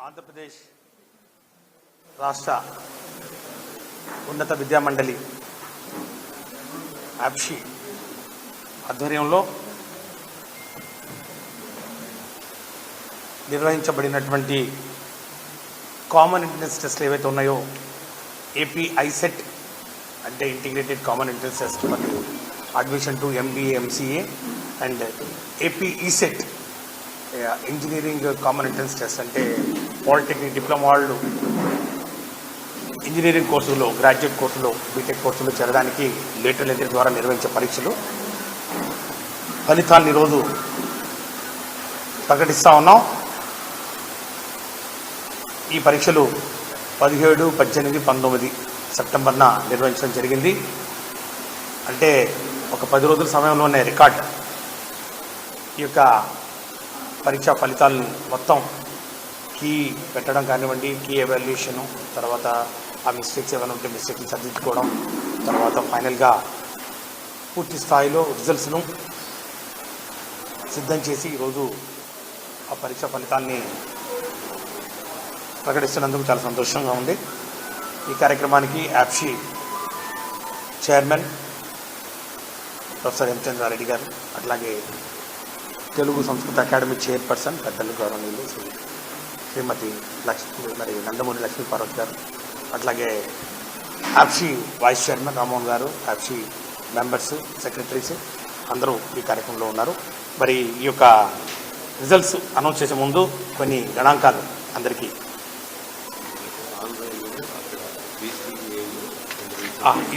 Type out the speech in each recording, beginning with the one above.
ఆంధ్రప్రదేశ్ రాష్ట్ర ఉన్నత విద్యామండలి ఆప్షి ఆధ్వర్యంలో నిర్వహించబడినటువంటి కామన్ ఎంట్రన్స్ టెస్ట్లు ఏవైతే ఉన్నాయో ఏపీ ఐసెట్ అంటే integrated common entrance test for admission to MBA MCA and AP ECET engineering common entrance test అంటే పాలిటెక్నిక్ డిప్లొమా వాళ్ళు ఇంజనీరింగ్ కోర్సులో గ్రాడ్యుయేట్ కోర్సులో బీటెక్ కోర్సులో చేరడానికి లేటరల్ ఎంట్రీ ద్వారా నిర్వహించే పరీక్షలు ఫలితాలను ఈరోజు ప్రకటిస్తూ ఉన్నాం. ఈ పరీక్షలు 17, 18, 19 సెప్టెంబర్న నిర్వహించడం జరిగింది. అంటే ఒక 10 రోజుల సమయంలోనే రికార్డ్ ఈ యొక్క పరీక్షా ఫలితాలను మొత్తం కీ పెట్టడం కానివ్వండి, కీ ఎవాల్యుయేషను, తర్వాత ఆ మిస్టేక్స్ ఏమైనా ఉంటే మిస్టేక్ని సరిదిద్దుకోవడం, తర్వాత ఫైనల్గా పూర్తి స్థాయిలో రిజల్ట్స్ను సిద్ధం చేసి ఈరోజు ఆ పరీక్షా ఫలితాన్ని ప్రకటిస్తున్నందుకు చాలా సంతోషంగా ఉంది. ఈ కార్యక్రమానికి యాప్షి చైర్మన్ ప్రొఫెసర్ ఎం చంద్రారెడ్డి గారు, అట్లాగే తెలుగు సంస్కృత అకాడమీ చైర్పర్సన్ పెద్దలు గౌరవనీయులు శ్రీమతి నందమూరి లక్ష్మీ పార్వతి గారు, అట్లాగే యాప్షి వైస్ చైర్మన్ రామ్మోహన్ గారు, యాప్షి మెంబర్స్, సెక్రటరీస్ అందరూ ఈ కార్యక్రమంలో ఉన్నారు. మరి ఈ యొక్క రిజల్ట్స్ అనౌన్స్ చేసే ముందు కొన్ని గణాంకాలు అందరికీ.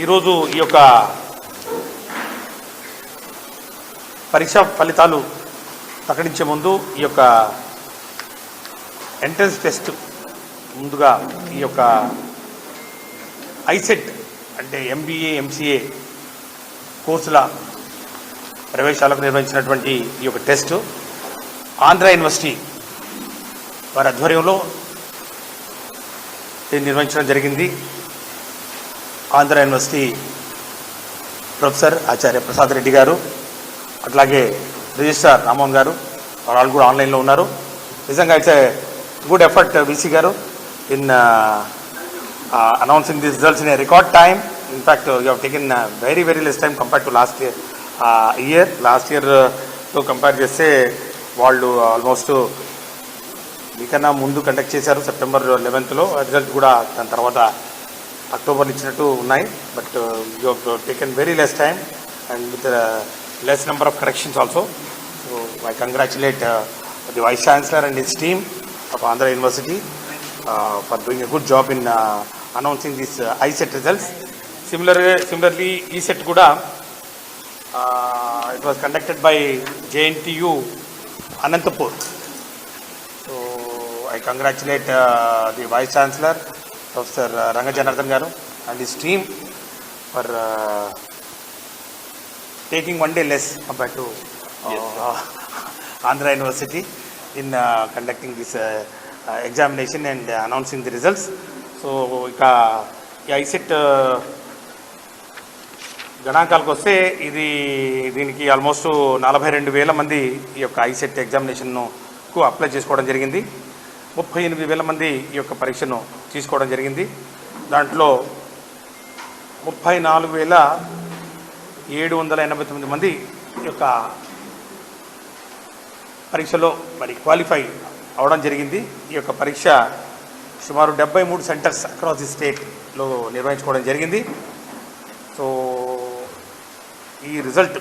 ఈరోజు ఈ యొక్క పరీక్షా ఫలితాలు ప్రకటించే ముందు ఈ యొక్క ఎంట్రన్స్ టెస్ట్ ముందుగా ఈ యొక్క ఐసెట్ అంటే ఎంబీఏ ఎంసీఏ కోర్సుల ప్రవేశాలకు నిర్వహించినటువంటి ఈ యొక్క టెస్ట్ ఆంధ్ర యూనివర్సిటీ వారి ఆధ్వర్యంలో నిర్వహించడం జరిగింది. ఆంధ్ర యూనివర్సిటీ ప్రొఫెసర్ ఆచార్య ప్రసాద్ రెడ్డి గారు, అట్లాగే రిజిస్ట్రార్ రామ్మోహన్ గారు వాళ్ళు కూడా ఆన్లైన్లో ఉన్నారు. నిజంగా it's a good effort VC గారు in announcing this results in a record time. In fact you have taken very less time compare to last ఇయర్తో కంపేర్ చేస్తే వాళ్ళు ఆల్మోస్ట్ మీకన్నా ముందు కండక్ట్ చేశారు. సెప్టెంబర్ 11th రిజల్ట్ కూడా దాని తర్వాత అక్టోబర్లో ఇచ్చినట్టు ఉన్నాయి. But you have taken very less time and with less number of corrections also. So I congratulate the Vice Chancellor and his team of Andhra University for doing a good job in announcing these ISET results. Similarly ESET kuda it was conducted by JNTU Anantapur. So I congratulate the Vice Chancellor Professor Rangajanardhan garu and his team for taking one day less compared to Andhra University in conducting this examination and announcing the results. So ఈ ICET గణాంకాలకు వస్తే దీనికి almost 42,000 మంది ఈ యొక్క ICET ఎగ్జామినేషన్కు apply చేసుకోవడం జరిగింది. 38,000 మంది ఈ యొక్క పరీక్షను తీసుకోవడం జరిగింది. దాంట్లో 34,789 మంది ఈ యొక్క పరీక్షలో మరి క్వాలిఫై అవడం జరిగింది. ఈ యొక్క పరీక్ష సుమారు 73 సెంటర్స్ అక్రాస్ ది స్టేట్లో నిర్వహించుకోవడం జరిగింది. సో ఈ రిజల్ట్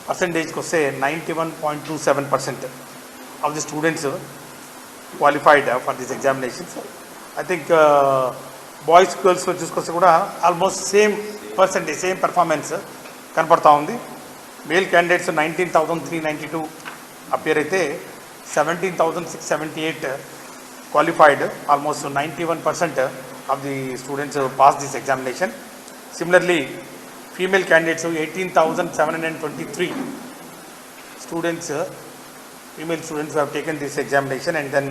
పర్సంటేజ్కి వస్తే 91.27% of the students qualified for this examinations. I think boys గర్ల్స్లో చూసుకొస్తే కూడా almost same percentage, same performance కనపడతా ఉంది. మేల్ క్యాండిడేట్స్ 19,392 అపియర్ అయితే 17,678 qualified. Almost 91% of the students pass this examination. Similarly female candidates 18,723 students, female students who have taken this examination, and then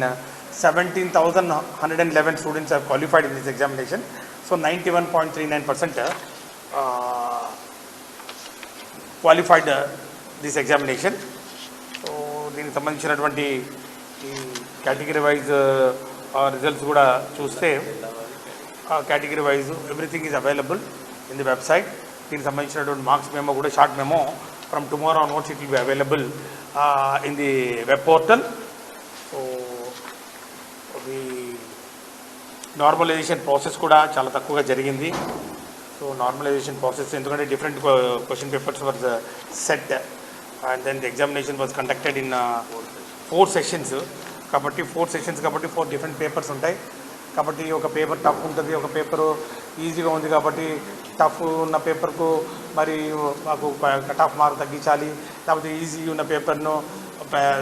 17,111 students have qualified in this examination. So 91.39% qualified this examination. So దీనికి సంబంధించినటువంటి ఈ category wise results కూడా చూస్తే category wise everything is available in the website. దీనికి సంబంధించినటువంటి marks memo కూడా short memo from tomorrow onwards it will be available in the web portal. So the normalisation process కూడా చాలా తక్కువగా జరిగింది. సో నార్మలైజేషన్ ప్రాసెస్ ఎందుకంటే different question papers were set and then the examination was conducted in 4 sessions కాబట్టి 4 sessions కాబట్టి 4 different papers ఉంటాయి. కాబట్టి ఒక పేపర్ టఫ్ ఉంటుంది, ఒక పేపరు ఈజీగా ఉంది కాబట్టి టఫ్ ఉన్న పేపర్కు మరి మాకు కట్ ఆఫ్ మార్క్ తగ్గించాలి, లేకపోతే ఈజీ ఉన్న పేపర్ను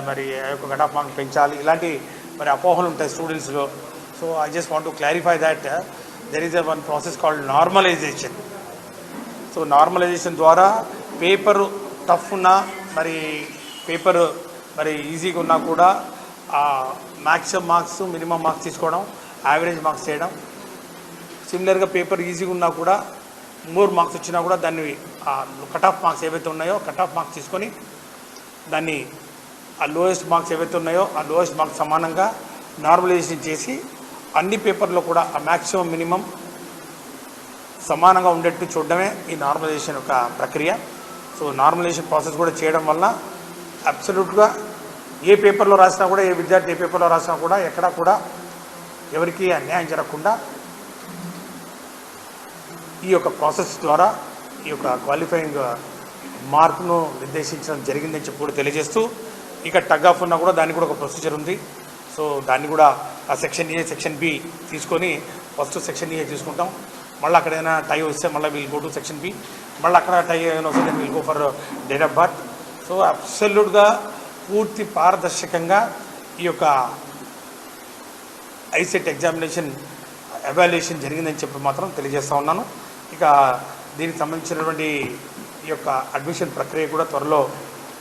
మరి కట్ ఆఫ్ మార్క్ పెంచాలి, ఇలాంటి మరి అపోహలు ఉంటాయి స్టూడెంట్స్లో. So I just want to clarify that there is one process called normalization. So normalization ద్వారా పేపరు టఫ్ ఉన్నా మరి పేపరు మరి ఈజీగా ఉన్నా కూడా మ్యాక్సిమం మార్క్స్ మినిమం మార్క్స్ తీసుకోవడం, యావరేజ్ మార్క్స్ చేయడం. సిమిలర్గా పేపర్ ఈజీగా ఉన్నా కూడా మోర్ మార్క్స్ వచ్చినా కూడా దాన్ని కట్ ఆఫ్ మార్క్స్ ఏవైతే ఉన్నాయో కట్ ఆఫ్ మార్క్స్ తీసుకొని దాన్ని ఆ లోయెస్ట్ మార్క్స్ ఏవైతే ఉన్నాయో ఆ లోయెస్ట్ మార్క్స్ సమానంగా నార్మలైజేషన్ చేసి అన్ని పేపర్లో కూడా ఆ మ్యాక్సిమం మినిమం సమానంగా ఉండేట్టు చూడడమే ఈ నార్మలైజేషన్ యొక్క ప్రక్రియ. సో నార్మలైజేషన్ ప్రాసెస్ కూడా చేయడం వల్ల అబ్సల్యూట్గా ఏ పేపర్లో రాసినా కూడా ఏ విద్యార్థి ఏ పేపర్లో రాసినా కూడా ఎక్కడా కూడా ఎవరికి అన్యాయం జరగకుండా ఈ యొక్క ప్రాసెస్ ద్వారా ఈ యొక్క క్వాలిఫైయింగ్ మార్కును నిర్దేశించడం జరిగిందని చెప్పి కూడా తెలియజేస్తూ, ఇక టగ్ ఆఫ్ ఉన్నా కూడా దానికి కూడా ఒక ప్రొసీజర్ ఉంది. సో దాన్ని కూడా ఆ సెక్షన్ ఏ సెక్షన్ బి తీసుకొని ఫస్ట్ సెక్షన్ ఏ తీసుకుంటాం, మళ్ళీ అక్కడ ఏదైనా టై వస్తే మళ్ళీ we'll go to section B, మళ్ళీ అక్కడ టై ఏదైనా వస్తే we'll go for date of birth. So అబ్సల్యూట్గా పూర్తి పారదర్శకంగా ఈ యొక్క ఐసెట్ ఎగ్జామినేషన్ ఎవాల్యుయేషన్ జరిగిందని చెప్పి మాత్రం తెలియజేస్తూ ఉన్నాను. ఇక దీనికి సంబంధించినటువంటి ఈ యొక్క అడ్మిషన్ ప్రక్రియ కూడా త్వరలో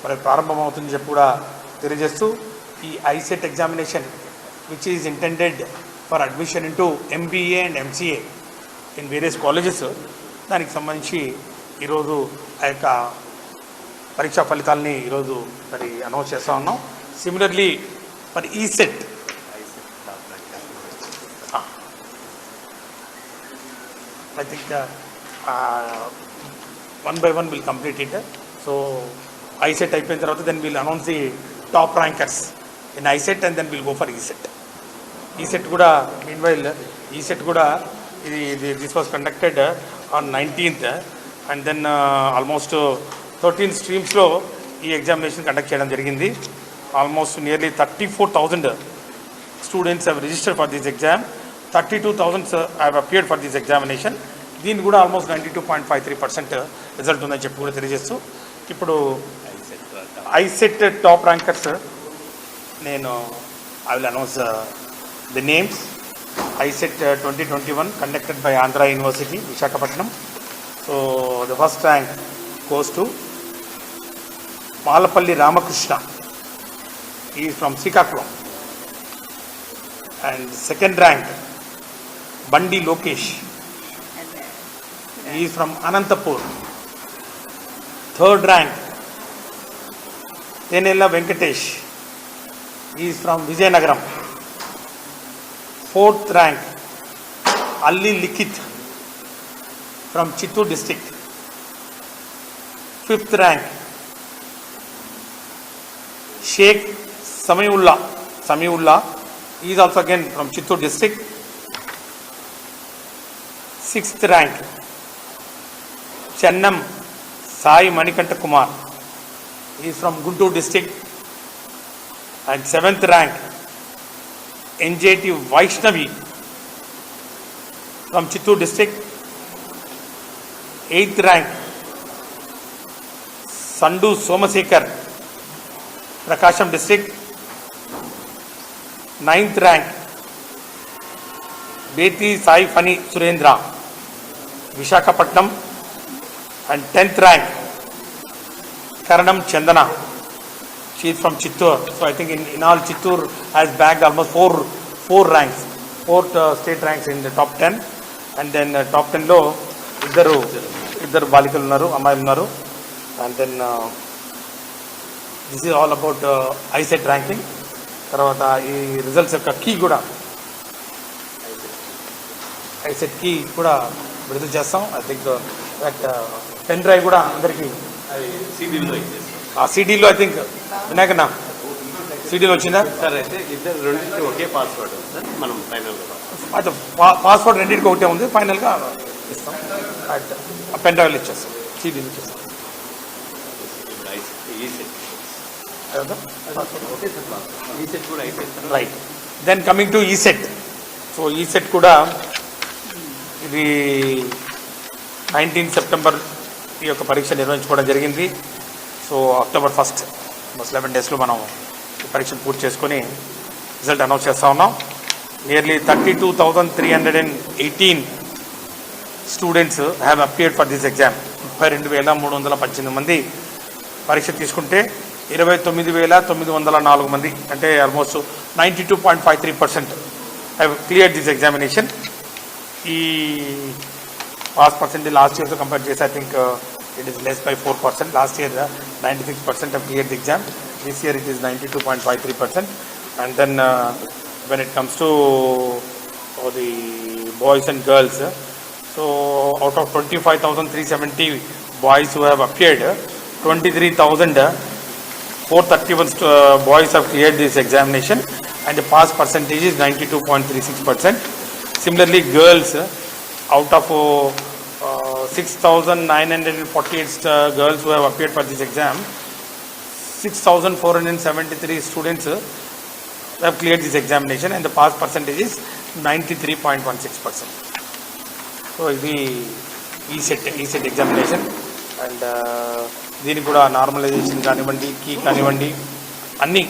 మరి ప్రారంభమవుతుందని చెప్పి కూడా తెలియజేస్తూ, ఈ ICET examination which is intended for admission into MBA and MCA in various colleges, దానికి సంబంధించి ఈరోజు ఆ యొక్క పరీక్షా ఫలితాలని ఈరోజు మరి అనౌన్స్ చేస్తూ ఉన్నాం. సిమిలర్లీ మరి ECET I think one by one we'll complete it. So ISET అయిపోయిన తర్వాత then we'll announce the top rankers in ISET and then we'll go for ESET. ESET కూడా meanwhile ESET కూడా this was conducted on 19th and then almost 13 streamsలో ఈ examination conduct చేయడం జరిగింది. Almost nearly 34,000 students have registered for this exam. 32,000 have appeared for this examination. దీన్ని కూడా almost 92.53% result ఉందని చెప్పి కూడా తెలియజేస్తూ, ఇప్పుడు ఐసెట్ టాప్ ర్యాంకర్స్ నేను I will announce the names. ICET 2021 conducted by Andhra university Visakhapatnam. So the first rank goes to Malapalli Ramakrishna, he is from Srikakulam. And second rank Bandi Lokesh, he is from Anantapur. Third rank Tenella Venkatesh, he is from Vijayanagaram. Fourth rank Alli Likith from Chittoor district. Fifth rank Sheikh Samiullah, he is also again from Chittoor district. Sixth rank Channam Sai Manikanta Kumar, he is from Guntur district. And seventh rank NJT Vaishnavi from Chittoor district. Eighth rank Sandu Somasekar, Prakasham district. Ninth rank Beti Sai Fani Surendra, Visakhapatnam. And 10th rank Karanam Chandana, she is from Chittoor. So I think in all Chittoor has bagged almost four ranks, 4 state ranks in the top 10. And then top 10 లో ఇద్దరు బాలికలు ఉన్నారు, అమ్మాయిలు ఉన్నారు. And then this is all about ISET ranking. తర్వాత ఈ results యొక్క key కూడా ఐసెట్ కీ కూడా విడుదల చేస్తాం. I think that pen drive కూడా అందరికీ ఆ సీడీలో ఐ థింక్ వినాయకన్న సీడీలో వచ్చిందా సార్? అయితే ఇద్దరు రెండింటికి ఒకే పాస్వర్డ్ సార్, మనం ఫైనల్గా అయితే పాస్వర్డ్ రెండింటికి ఒకటే ఉంది, ఫైనల్గా ఇస్తాం. పెన్ డ్రైవ్లు ఇచ్చేస్తాం, సీడీలు ఇచ్చేస్తాం. Right. Then coming to ECET. So ECET కూడా ఇది 19 సెప్టెంబర్ ఈ యొక్క పరీక్ష నిర్వహించుకోవడం జరిగింది. సో అక్టోబర్ 1 11 డేస్లో మనం ఈ పరీక్షను పూర్తి చేసుకొని రిజల్ట్ అనౌన్స్ చేస్తూ ఉన్నాం. Nearly 32,318 students have appeared for this exam. 32,318 మంది పరీక్ష తీసుకుంటే 29,904 మంది, అంటే almost 92.53% have clear this examination. ఈ పాస్ పర్సెంటేజ్ లాస్ట్ ఇయర్తో కంపేర్ చేసి I think it is less by 4%. Last year 96% have cleared the exam. This year it is 92.53%. And then when it comes to the boys and girls, so out of 25,370 boys who have appeared, 23,431 boys have cleared this examination, and the pass percentage is 92.36%. Similarly, girls, out of 6,948 girls who have appeared for this exam, 6,473 students have cleared this examination, and the pass percentage is 93.16%. So ఇది ECET examination. And దీనికి కూడా normalisation కానివ్వండి, key కానివ్వండి, అన్నీ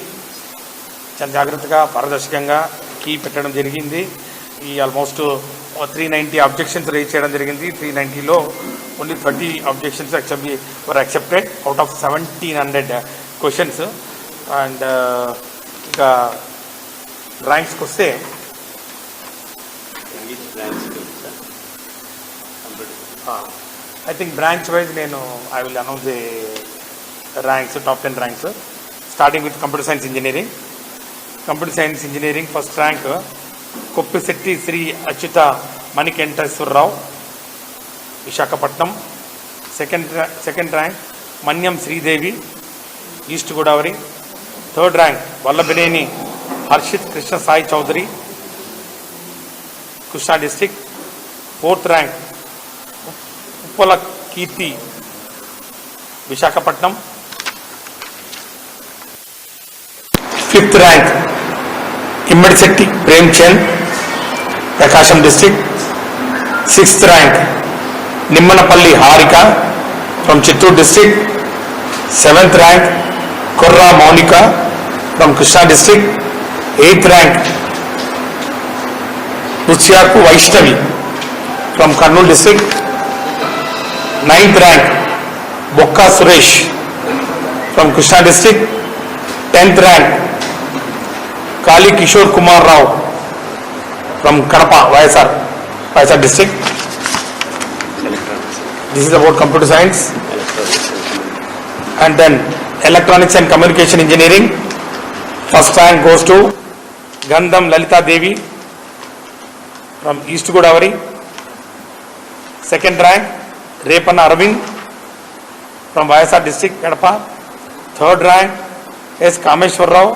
చాలా జాగ్రత్తగా పారదర్శకంగా key పెట్టడం జరిగింది. ఈ ఆల్మోస్ట్ 390 అబ్జెక్షన్స్ రేజ్ చేయడం జరిగింది. 390లో only 30 objections were accepted out of 1,700 questions. And ఇంకా ర్యాంక్స్కి వస్తే ఐ థింక్ బ్రాంచ్ వైజ్ నేను I will announce the ranks, top 10 ranks, starting with computer science engineering. Computer science engineering first rank Koppisetti Sri Achyuta Manikanteswararao, Visakhapatnam. Second rank Manyam Sridevi, east Godavari. Third rank Vallabhaneni Harshit Krishna Sai Chowdary, Krishna district. Fourth rank Uppala Keerthi, Visakhapatnam. Fifth rank Immadisetti Premchand, Prakasam district. Sixth rank Nimmanapalli Harika from Chittoor district. Seventh rank Korra Mounika from Krishna district. Eighth rank Ruthyaku Vaishnavi from Kurnool district. Ninth rank Bokka Suresh from Krishna district. 10th rank Kali Kishore Kumar Rao from Kadapa, YSR district. This is about computer science. And then electronics and communication engineering. First rank goes to Gandham Lalita Devi from East Godavari. Second rank Repanna Arvind from YSR district, Kadapa. Third rank S. Kameshwar Rao,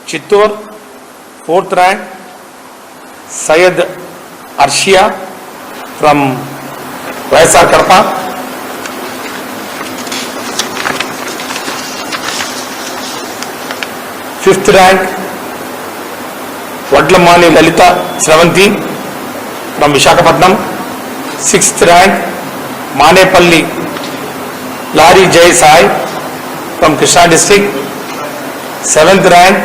Chittoor. Fourth rank Syed Arshia from YSR Kadapa. Fifth rank Vadlamani Lalita Sravanti from Visakhapatnam. Sixth rank Manepalli Lari Jai Sai from Krishna district. Seventh rank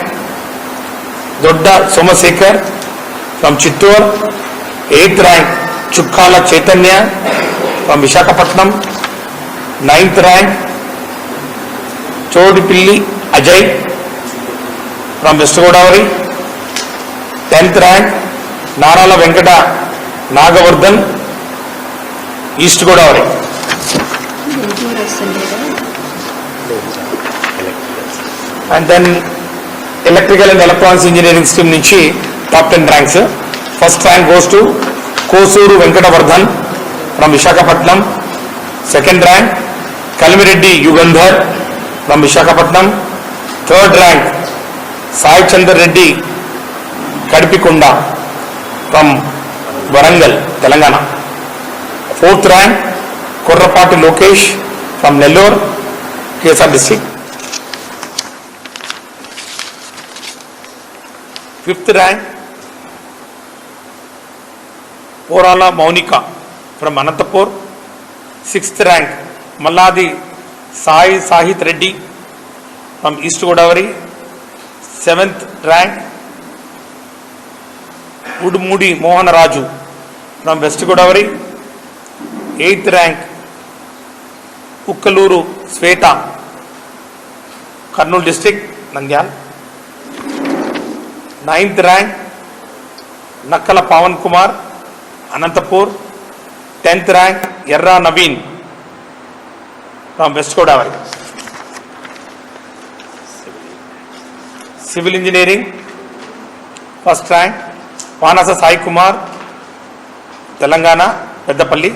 Dodda Somasekhar from Chittoor. Eighth rank Chukkala Chaitanya from Visakhapatnam. Ninth rank Chodipilli Ajay from West Godavari. 10th rank Narala Venkata Nagavardhan, East Godavari. And then electrical and electronics engineering stream నుంచి top 10 ranks. First rank goes to Kosuru Venkatavardhan from Visakhapatnam. Second rank Kalimireddy Yugandhar from Visakhapatnam. Third rank Sai Chander Reddy Kadipikonda from Warangal Telangana. Fourth rank Kurrapati Lokesh from Nellore KSR district. Fifth rank Porala Mounika from Anantapur. Sixth rank Malladi Sai Sahith Reddy from east Godavari. Seventh rank Udumudi Mohanaraju from west Godavari. Eighth rank Ukkaluru Shweta Kurnool district Nandyal. Ninth rank Nakkala Pavan Kumar Anantapur. 10th rank Erra Naveen from west Godavari. Civil engineering first rank Vanasa Sai Kumar Telangana Peddapalli.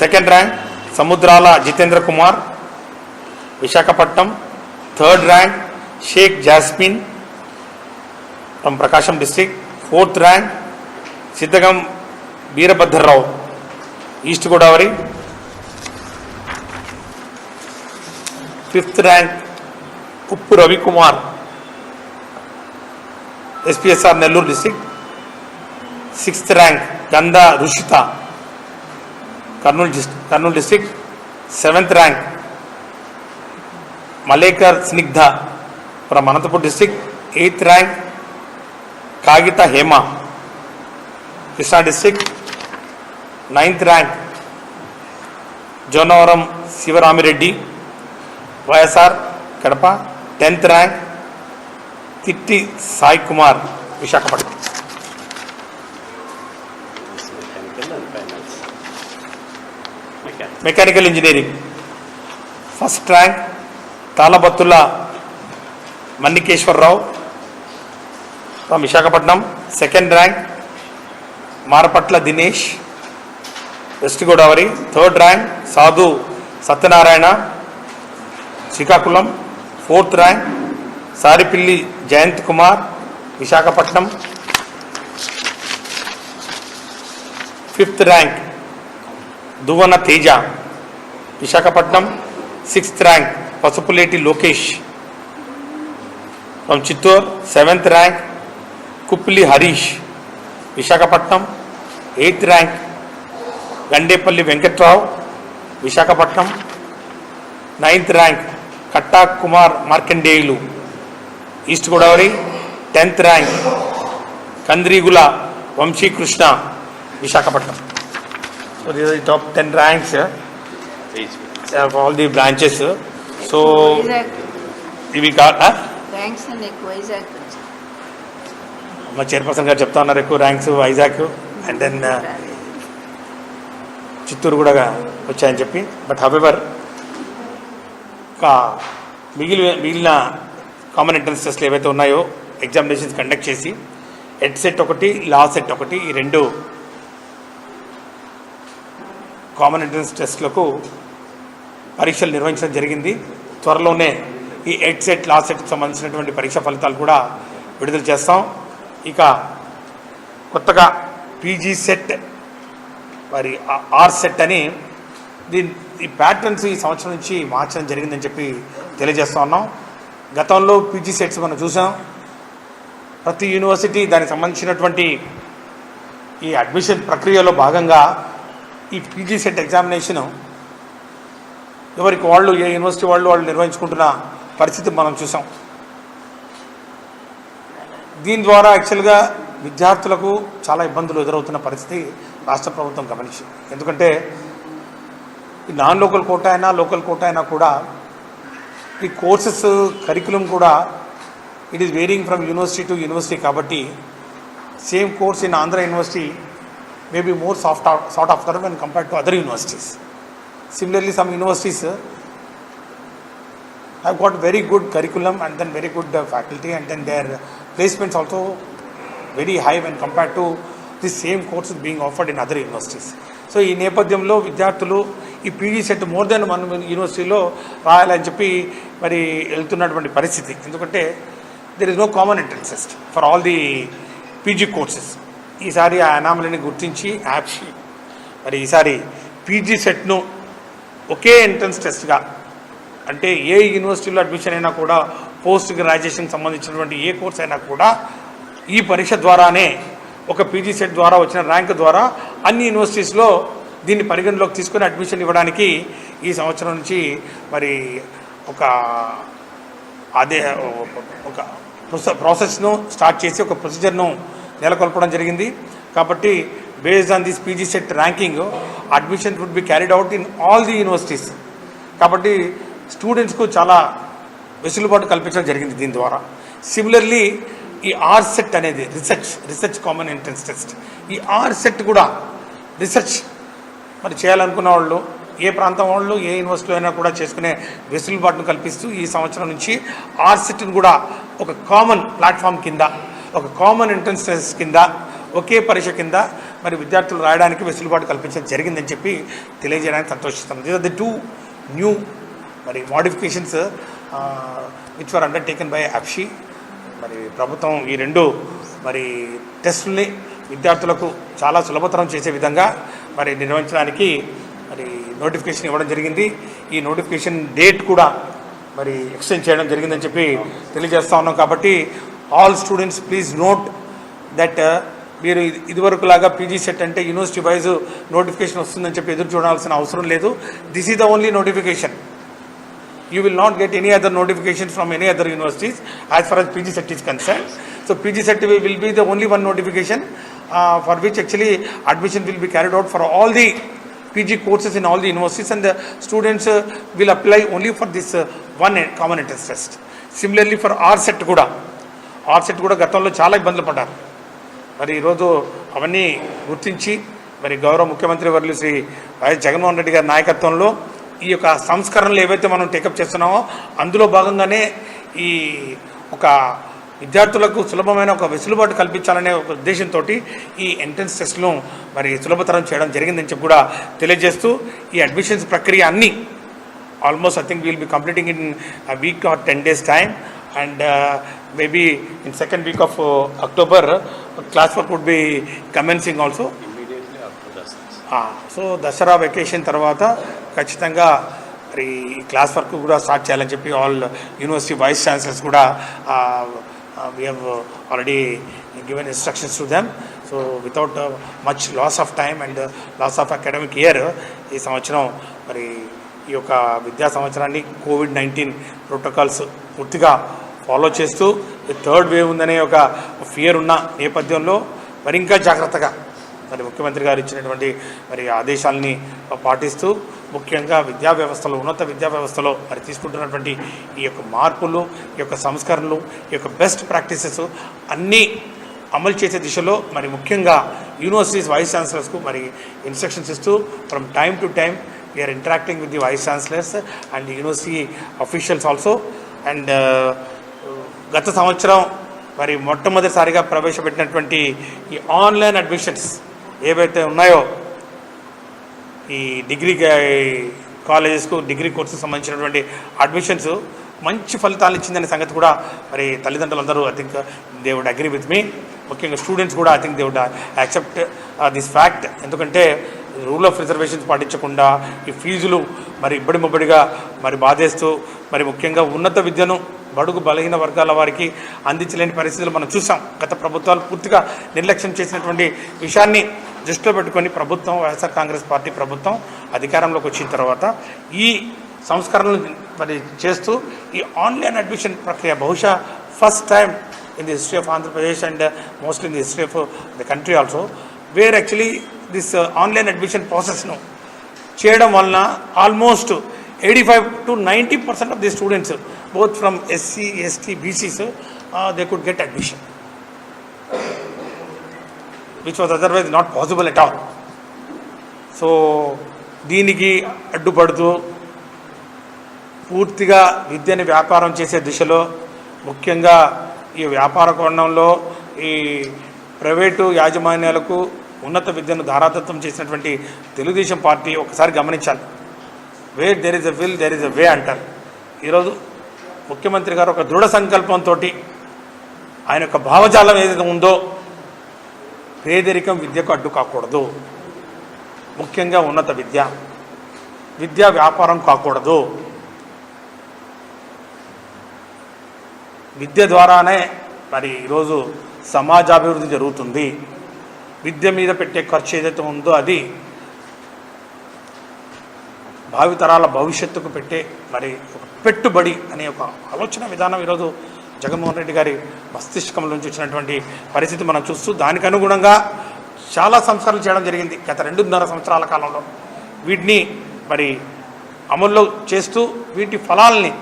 Second rank Samudrala Jitendra Kumar Visakhapatnam. Third rank Shaik Jasmine from Prakasam district. Fourth rank Siddagam Veerabhadrarao east Godavari. Fifth rank Uppu Ravikumar SPSR Nellore district. Sixth rank Gandha Rushitha Kurnool district. Seventh rank Malekar Snigdha from Anantapur district. Eighth rank Kagitha Hema Krishna district. Ninth rank Jonavaram Sivaramireddy YSR Kadapa. 10th rank Titti Sai Kumar Visakhapatnam. Mechanical engineering first rank Talabattula Mannikeswararao from Visakhapatnam. Second rank Marapatla Dinesh west Godavari. Third rank Sadhu Satyanarayana Srikakulam. Fourth rank Saripilli Jayanth Kumar Visakhapatnam. Fifth rank Duvvana Teja Visakhapatnam. Sixth rank Pasupuleti Lokesh from Chittoor. Seventh rank Kuppili Harish Visakhapatnam. Eighth rank Gandepalli Venkatrao Visakhapatnam. Ninth rank Katta Kumar Markandeyulu east Godavari. 10th rank Kandregula Vamsikrishna Visakhapatnam. So these are the top 10 ranks of all the branches. So ఇవి ranks అన్ని ఎక్కువ వైజాగ్ మా chairperson గారు చెప్తా ఉన్నారు ఎక్కువ ranks Vizag and then Chittoor కూడా వచ్చాయని చెప్పి. బట్ హవెవర్ మిగిలిన కామన్ ఎంట్రన్స్ టెస్ట్లు ఏవైతే ఉన్నాయో ఎగ్జామినేషన్స్ కండక్ట్ చేసి ఎడ్సెట్ ఒకటి లా సెట్ ఒకటి ఈ రెండు కామన్ ఎంట్రన్స్ టెస్ట్లకు పరీక్షలు నిర్వహించడం జరిగింది. త్వరలోనే ఈ ఎడ్సెట్ లా సెట్కి సంబంధించినటువంటి పరీక్ష ఫలితాలు కూడా విడుదల చేస్తాం. ఇక కొత్తగా పీజీ సెట్ మరి ఆర్ సెట్ అని ఈ ప్యాటర్న్స్ ఈ సంవత్సరం నుంచి మార్చడం జరిగిందని చెప్పి తెలియజేస్తూ ఉన్నాం. గతంలో పీజీ సెట్స్ మనం చూసాం. ప్రతి యూనివర్సిటీ దానికి సంబంధించినటువంటి ఈ అడ్మిషన్ ప్రక్రియలో భాగంగా ఈ పీజీ సెట్ ఎగ్జామినేషన్ ఎవరికి వాళ్ళు ఏ యూనివర్సిటీ వాళ్ళు నిర్వహించుకుంటున్న పరిస్థితి మనం చూసాం. దీని ద్వారా యాక్చువల్గా విద్యార్థులకు చాలా ఇబ్బందులు ఎదురవుతున్న పరిస్థితి రాష్ట్ర ప్రభుత్వం గమనించింది. ఎందుకంటే ఈ నాన్ లోకల్ కోటా అయినా లోకల్ కోటా అయినా కూడా ఈ కోర్సెస్ కరికులం కూడా it is varying from university to university. కాబట్టి same course in Andhra university may be more sought after when compared to other universities. Similarly, some universities have got very good curriculum and then very good faculty, and then their placements also very high when compared to the same courses being offered in other universities. So ఈ నేపథ్యంలో విద్యార్థులు ఈ PG set more than 1 యూనివర్సిటీలో రాయాలని చెప్పి మరి వెళ్తున్నటువంటి పరిస్థితి. ఎందుకంటే there is no common entrance test for all the PG courses. ఈసారి ఆ అనామలీని గుర్తించి యాప్షి మరి ఈసారి పీజీ సెట్ను ఒకే ఎంట్రన్స్ టెస్ట్గా, అంటే ఏ యూనివర్సిటీలో అడ్మిషన్ అయినా కూడా పోస్ట్ గ్రాడ్యుయేషన్కి సంబంధించినటువంటి ఏ కోర్స్ అయినా కూడా ఈ పరీక్ష ద్వారానే ఒక పీజీ సెట్ ద్వారా వచ్చిన ర్యాంక్ ద్వారా అన్ని యూనివర్సిటీస్లో దీన్ని పరిగణలోకి తీసుకొని అడ్మిషన్ ఇవ్వడానికి ఈ సంవత్సరం నుంచి మరి ఒక ప్రాసెస్ను స్టార్ట్ చేసి ఒక ప్రొసీజర్ను నెలకొల్పడం జరిగింది. కాబట్టి based on this PG CET ranking admission would be carried out in all the universities. కాబట్టి స్టూడెంట్స్కు చాలా వెసులుబాటు కల్పించడం జరిగింది దీని ద్వారా. సిమిలర్లీ ఈ ఆర్సెట్ అనేది రీసెర్చ్ కామన్ ఎంట్రన్స్ టెస్ట్, ఈ ఆర్సెట్ కూడా రీసెర్చ్ మరి చేయాలనుకున్న వాళ్ళు ఏ ప్రాంతం వాళ్ళు ఏ యూనివర్సిటీలో అయినా కూడా చేసుకునే వెసులుబాటును కల్పిస్తూ ఈ సంవత్సరం నుంచి ఆర్సెట్ని కూడా ఒక కామన్ ప్లాట్ఫామ్ కింద, ఒక కామన్ ఎంట్రన్స్ టెస్ట్ కింద, ఒకే పరీక్ష కింద మరి విద్యార్థులు రాయడానికి వెసులుబాటు కల్పించడం జరిగిందని చెప్పి తెలియజేయడానికి సంతోషిస్తున్నాం. దీస్ ఆర్ ది 2 న్యూ మరి modifications which were undertaken by APSCHE. మరి ప్రభుత్వం ఈ 2 మరి టెస్టుల్ని విద్యార్థులకు చాలా సులభతరం చేసే విధంగా మరి నిర్వహించడానికి మరి నోటిఫికేషన్ ఇవ్వడం జరిగింది. ఈ నోటిఫికేషన్ డేట్ కూడా మరి ఎక్స్టెండ్ చేయడం జరిగిందని చెప్పి తెలియజేస్తూ ఉన్నాం. కాబట్టి all students please note that మీరు ఇదివరకు లాగా పీజీ సెట్ అంటే యూనివర్సిటీ వైజ్ నోటిఫికేషన్ వస్తుందని చెప్పి ఎదురు చూడాల్సిన అవసరం లేదు. This is the only notification. You will not get any other notification from any other universities as far as PG set is concerned. So PG set will be the only one notification for which actually admission will be carried out for all the PG courses in all the universities, and the students will apply only for this one common entrance test. Similarly for RSET కూడా గతంలో చాలా ఇబ్బందులు పడ్డారు. మరి ఈరోజు అవన్నీ గుర్తించి మరి గౌరవ ముఖ్యమంత్రి వర్యులు శ్రీ వైఎస్ జగన్మోహన్ రెడ్డి గారి నాయకత్వంలో ఈ యొక్క సంస్కరణలు ఏవైతే మనం టేకప్ చేస్తున్నామో అందులో భాగంగానే ఈ ఒక విద్యార్థులకు సులభమైన ఒక వెసులుబాటు కల్పించాలనే ఒక ఉద్దేశంతో ఈ ఎంట్రన్స్ టెస్ట్ను మరి సులభతరం చేయడం జరిగిందని చెప్పి కూడా తెలియజేస్తూ ఈ అడ్మిషన్స్ ప్రక్రియ అన్నీ almost I think will be completing in a week or 10 days time, and maybe in second week of October class work would be commencing also. So Dasara vacation తర్వాత ఖచ్చితంగా మరి క్లాస్ వర్క్ కూడా స్టార్ట్ చేయాలని చెప్పి all university vice chancellors కూడా we have already given instructions to them. So without much loss of time and loss of academic year ఈ సంవత్సరం మరి ఈ యొక్క విద్యా సంవత్సరాన్ని COVID-19 ప్రోటోకాల్స్ పూర్తిగా ఫాలో చేస్తూ థర్డ్ వేవ్ ఉందనే ఒక ఫియర్ ఉన్న నేపథ్యంలో మరి ఇంకా జాగ్రత్తగా మరి ముఖ్యమంత్రి గారు ఇచ్చినటువంటి మరి ఆదేశాలని పాటిస్తూ ముఖ్యంగా విద్యా వ్యవస్థలో, ఉన్నత విద్యా వ్యవస్థలో మరి తీసుకుంటున్నటువంటి ఈ యొక్క మార్పులు, ఈ యొక్క సంస్కరణలు, ఈ యొక్క బెస్ట్ ప్రాక్టీసెస్ అన్నీ అమలు చేసే దిశలో మరి ముఖ్యంగా యూనివర్సిటీస్ వైస్ ఛాన్సలర్స్కు మరి ఇన్స్ట్రక్షన్స్ ఇస్తూ from time to time we are interacting with the vice chancellors and university officials also. And గత సంవత్సరం మరి మొట్టమొదటిసారిగా ప్రవేశపెట్టినటువంటి ఈ ఆన్లైన్ అడ్మిషన్స్ ఏవైతే ఉన్నాయో ఈ డిగ్రీ కాలేజెస్కు, డిగ్రీ కోర్సుకు సంబంధించినటువంటి అడ్మిషన్స్ మంచి ఫలితాలు ఇచ్చిందనే సంగతి కూడా మరి తల్లిదండ్రులందరూ I think they would agree with me. ముఖ్యంగా స్టూడెంట్స్ కూడా I think they would accept this fact. ఎందుకంటే రూల్ ఆఫ్ రిజర్వేషన్స్ పాటించకుండా ఈ ఫీజులు మరి ఇబ్బడి ముబ్బడిగా మరి బాధేస్తూ మరి ముఖ్యంగా ఉన్నత విద్యను బడుగు బలహీన వర్గాల వారికి అందించలేని పరిస్థితులు మనం చూసాం. గత ప్రభుత్వాలు పూర్తిగా నిర్లక్ష్యం చేసినటువంటి విషయాన్ని దృష్టిలో పెట్టుకొని ప్రభుత్వం, వైఎస్ఆర్ కాంగ్రెస్ పార్టీ ప్రభుత్వం అధికారంలోకి వచ్చిన తర్వాత ఈ సంస్కరణలు మరి చేస్తూ ఈ ఆన్లైన్ అడ్మిషన్ ప్రక్రియ బహుశా first time in the history of Andhra Pradesh and mostly in the history of the country also, wear actually this online admission ప్రాసెస్ను చేయడం వలన almost 85 to 90% of the students, both from SC, ST, BCs, they could get admission, which was otherwise not possible at all. So దీనికి అడ్డుపడుతూ పూర్తిగా విద్యని వ్యాపారం చేసే దిశలో, ముఖ్యంగా ఈ వ్యాపార కోణంలో ఈ ప్రైవేటు యాజమాన్యాలకు ఉన్నత విద్యను ధారాదత్తం చేసినటువంటి తెలుగుదేశం పార్టీ ఒకసారి గమనించాలి. Where there is a will there is a way అంటారు. ఈరోజు ముఖ్యమంత్రి గారు ఒక దృఢ సంకల్పంతో ఆయన యొక్క భావజాలం ఏదైతే ఉందో, పేదరికం విద్యకు అడ్డు కాకూడదు, ముఖ్యంగా ఉన్నత విద్యా వ్యాపారం కాకూడదు, విద్య ద్వారానే మరి ఈరోజు సమాజాభివృద్ధి జరుగుతుంది, విద్య మీద పెట్టే ఖర్చు ఏదైతే ఉందో అది భావితరాల భవిష్యత్తుకు పెట్టే మరి ఒక పెట్టుబడి అనే ఒక ఆలోచన విధానం ఈరోజు జగన్మోహన్ రెడ్డి గారి మస్తిష్కం నుంచి వచ్చినటువంటి పరిస్థితి మనం చూస్తూ, దానికి అనుగుణంగా చాలా సంస్కరణలు చేయడం జరిగింది గత 2.5 సంవత్సరాల కాలంలో. వీటిని మరి అమల్లో చేస్తూ వీటి ఫలాల్ని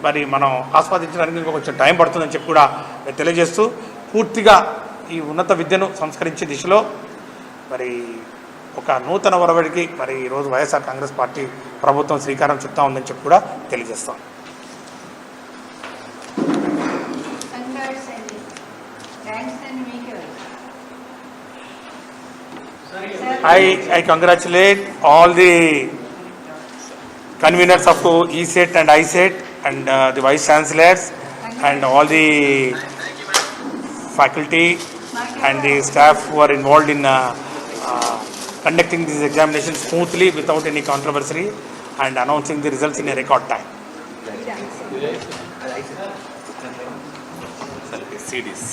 మరి మనం ఆస్వాదించడానికి ఇంకా కొంచెం టైం పడుతుందని చెప్పి కూడా తెలియజేస్తూ, పూర్తిగా ఈ ఉన్నత విద్యను సంస్కరించే దిశలో మరి ఒక నూతన ఒరవడికి మరి ఈరోజు వైఎస్ఆర్ కాంగ్రెస్ పార్టీ ప్రభుత్వం శ్రీకారం చుట్టా ఉందని చెప్పి కూడా తెలియజేస్తాం. I congratulate all the conveners of ESET and ISET and the vice chancellors and all the faculty and the staff who are involved in conducting these examinations smoothly without any controversy and announcing the results in a record time. CDs.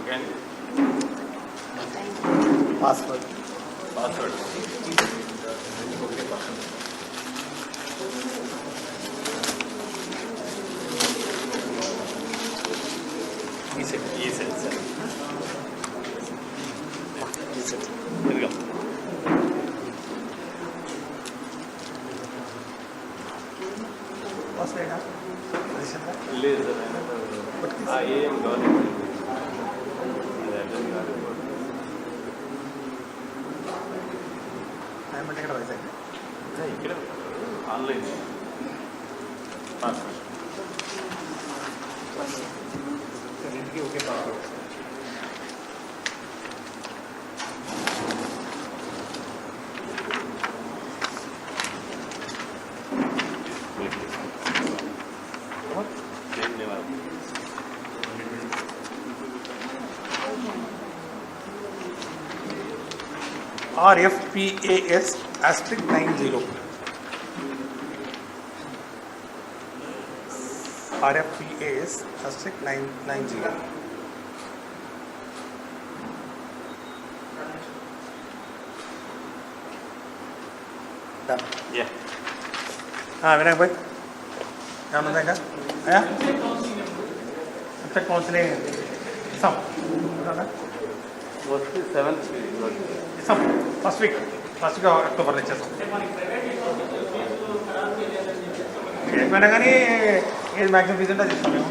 Okay. Password. ESET, sir. Here we go. Password. లేదు sir, ఏం government ఇక్కడ online password ఇంటికి ఒకే password. RFPAS *90. RFPAS *990. Done. Yeah. Vinayak भाई क्या बताएं क्या आया तक पहुँचने सब వస్తే 7th सब फर्स्ट वीक अक्टोबर వచ్చేస్తాం एक महीना కానీ ఏది మ్యాక్సిమం ఫీజు ఉంటే అది ఇస్తాం మేము.